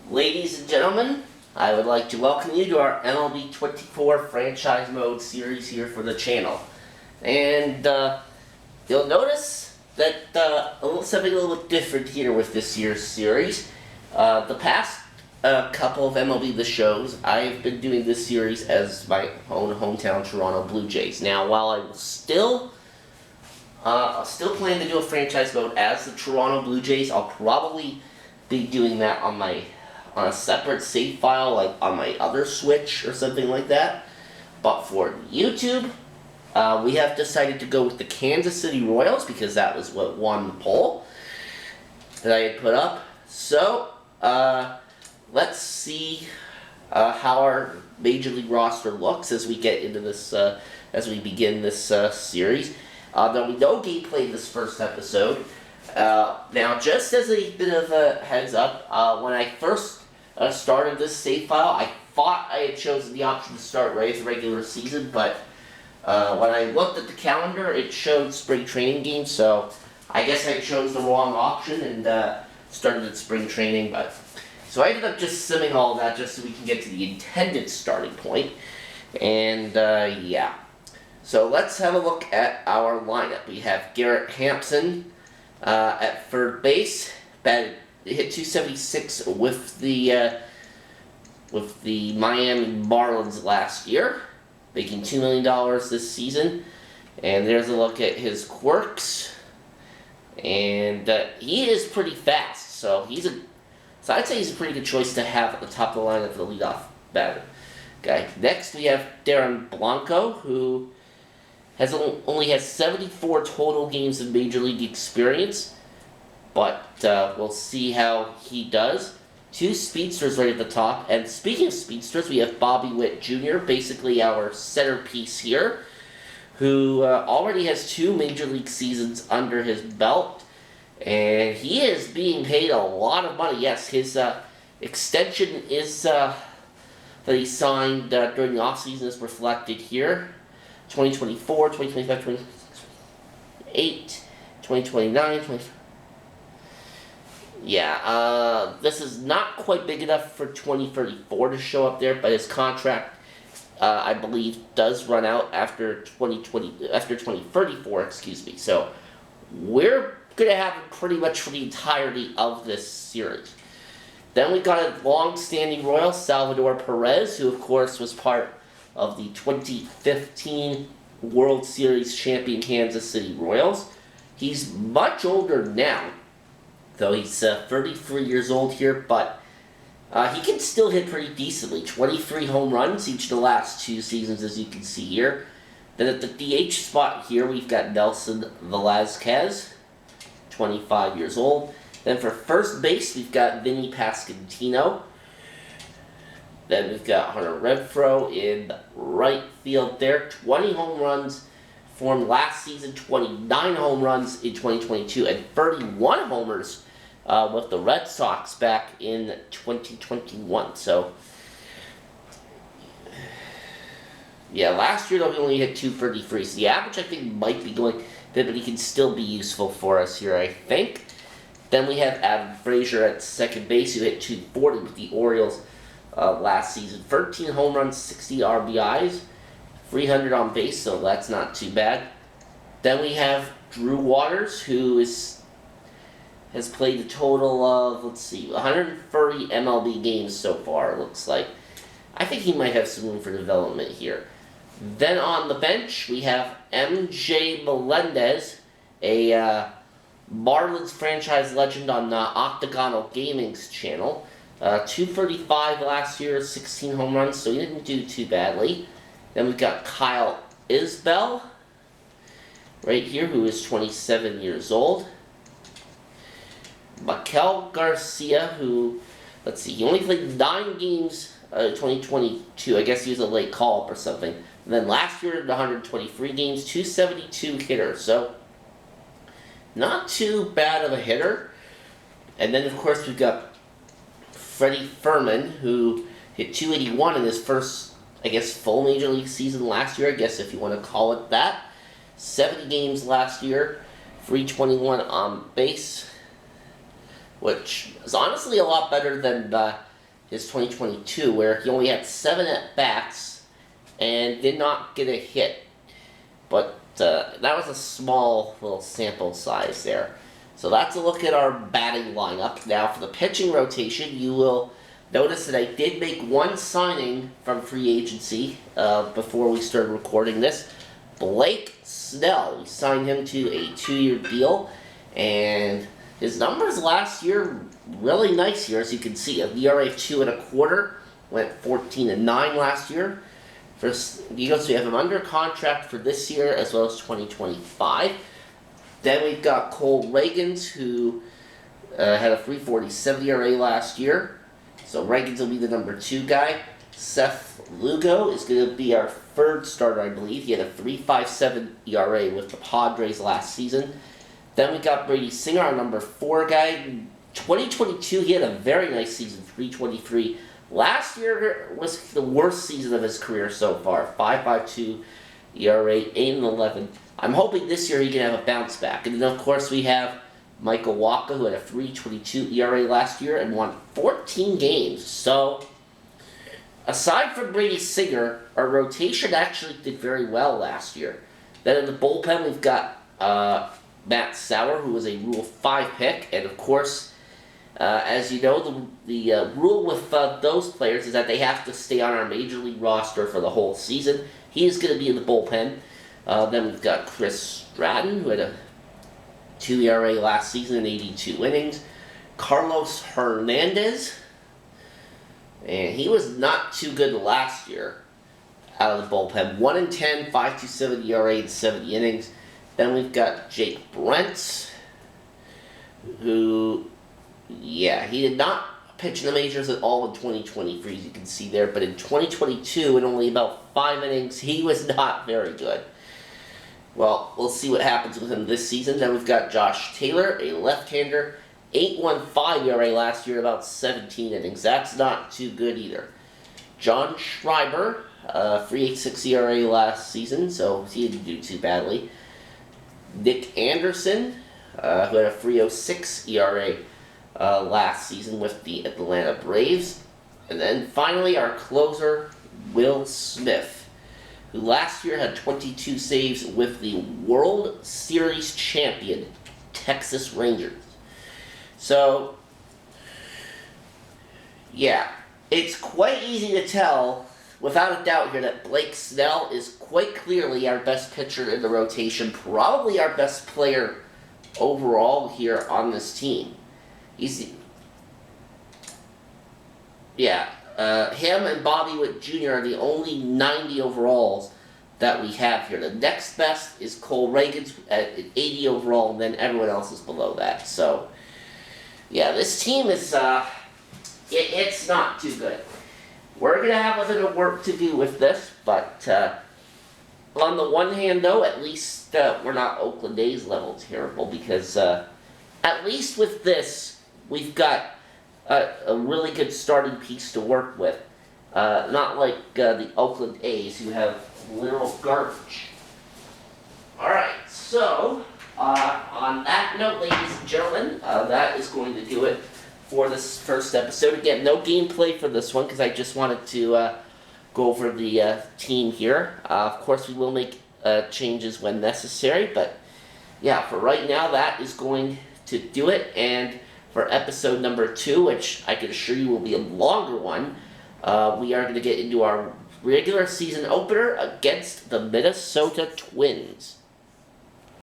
Ladies and gentlemen, I would like to welcome you to our MLB 24 Franchise Mode series here for the channel. And you'll notice that something a little bit different here with this year's series. The past couple of MLB The Shows, I've been doing this series as my own hometown Toronto Blue Jays. Now, while I will still plan to do a franchise mode as the Toronto Blue Jays, I'll probably be doing that on a separate save file, like on my other Switch or something like that. But for YouTube, we have decided to go with the Kansas City Royals because that was what won the poll that I had put up. So, let's see how our Major League roster looks as we get into this, as we begin this series. There'll be no gameplay this first episode. Now, just as a bit of a heads up, when I first started this save file, I thought I had chosen the option to start right at the regular season, but when I looked at the calendar, it showed spring training games, so I guess I chose the wrong option and started at spring training. But so I ended up just simming all of that just so we can get to the intended starting point. And yeah. So let's have a look at our lineup. We have Garrett Hampson at third base, hit 276 with the Miami Marlins last year, making $2 million this season. And there's a look at his quirks, and he is pretty fast. So I'd say he's a pretty good choice to have at the top of the lineup for the leadoff batter. Okay. Next we have Darren Blanco, who only has 74 total games of Major League experience, but we'll see how he does. Two speedsters right at the top, and speaking of speedsters, we have Bobby Witt Jr., basically our centerpiece here, who already has 2 Major League seasons under his belt, and he is being paid a lot of money. Yes, his extension is that he signed during the offseason is reflected here. 2024, 2025, 2028, 2029, Yeah, this is not quite big enough for 2034 to show up there, but his contract, I believe, does run out after 2034, excuse me. So, we're going to have him pretty much for the entirety of this series. Then we got a long-standing Royal, Salvador Perez, who, of course, was part of the 2015 World Series champion Kansas City Royals. He's much older now, though he's 33 years old here, but he can still hit pretty decently. 23 home runs each of the last 2 seasons, as you can see here. Then at the DH spot here, we've got Nelson Velazquez, 25 years old. Then for first base, we've got Vinny Pasquantino. Then we've got Hunter Renfroe in right field there. 20 home runs formed last season, 29 home runs in 2022, and 31 homers with the Red Sox back in 2021. So, yeah, last year though he only hit 233. So the average I think might be going, but he can still be useful for us here, I think. Then we have Adam Frazier at second base, who hit 240 with the Orioles last season. 13 home runs, 60 RBIs, 300 on base, so that's not too bad. Then we have Drew Waters, who has played a total of, 130 MLB games so far, it looks like. I think he might have some room for development here. Then on the bench, we have MJ Melendez, a Marlins franchise legend on Octagonal Gaming's channel. 235 last year, 16 home runs, so he didn't do too badly. Then we've got Kyle Isbell, right here, who is 27 years old. Maikel Garcia, who, he only played 9 games in 2022. I guess he was a late call-up or something. And then last year, 123 games, 272 hitter, so not too bad of a hitter. And then, of course, we've got Freddie Fermin, who hit 281 in his first, full Major League season last year, if you want to call it that. 70 games last year, 321 on base, which is honestly a lot better than his 2022, where he only had 7 at-bats and did not get a hit. But that was a small little sample size there. So that's a look at our batting lineup. Now for the pitching rotation, you will notice that I did make one signing from free agency before we started recording this. Blake Snell. We signed him to a 2-year deal, and his numbers last year really nice here, as you can see. A ERA of 2.25, went 14-9 last year. So we have him under contract for this year as well as 2025. Then we've got Cole Reagans, who had a 3.47 ERA last year. So Reagans will be the number 2 guy. Seth Lugo is going to be our 3rd starter, I believe. He had a 3.57 ERA with the Padres last season. Then we got Brady Singer, our number 4 guy. 2022, he had a very nice season, 3.23. Last year was the worst season of his career so far, 5.52 ERA, 8-11. I'm hoping this year he can have a bounce back. And then, of course, we have Michael Wacha, who had a 3.22 ERA last year and won 14 games. So, aside from Brady Singer, our rotation actually did very well last year. Then in the bullpen, we've got Matt Sauer, who was a Rule 5 pick. And, of course, as you know, the rule with those players is that they have to stay on our Major League roster for the whole season. He is going to be in the bullpen. Then we've got Chris Stratton, who had a 2 ERA last season in 82 innings. Carlos Hernandez, and he was not too good last year out of the bullpen. 1-10, 5.27 ERA in 70 innings. Then we've got Jake Brentz, who, yeah, he did not pitch in the majors at all in 2023, as you can see there. But in 2022, in only about 5 innings, he was not very good. Well, we'll see what happens with him this season. Then we've got Josh Taylor, a left-hander, 8.15 ERA last year, about 17 innings. That's not too good either. John Schreiber, 3.86 ERA last season, so he didn't do too badly. Nick Anderson, who had a 3.06 ERA last season with the Atlanta Braves. And then finally, our closer, Will Smith, who last year had 22 saves with the World Series champion Texas Rangers. So, yeah, it's quite easy to tell, without a doubt here, that Blake Snell is quite clearly our best pitcher in the rotation, probably our best player overall here on this team. Him and Bobby Witt Jr. are the only 90 overalls that we have here. The next best is Cole Reagans at 80 overall, and then everyone else is below that. So, yeah, this team is, it's not too good. We're going to have a bit of work to do with this, but on the one hand, though, at least we're not Oakland A's level terrible, because at least with this, we've got a really good starting piece to work with. Not like the Oakland A's, who have literal garbage. Alright, so, on that note, ladies and gentlemen, that is going to do it for this first episode. Again, no gameplay for this one, because I just wanted to go over the team here. Of course, we will make changes when necessary, but yeah, for right now, that is going to do it. And for episode number 2, which I can assure you will be a longer one, we are going to get into our regular season opener against the Minnesota Twins.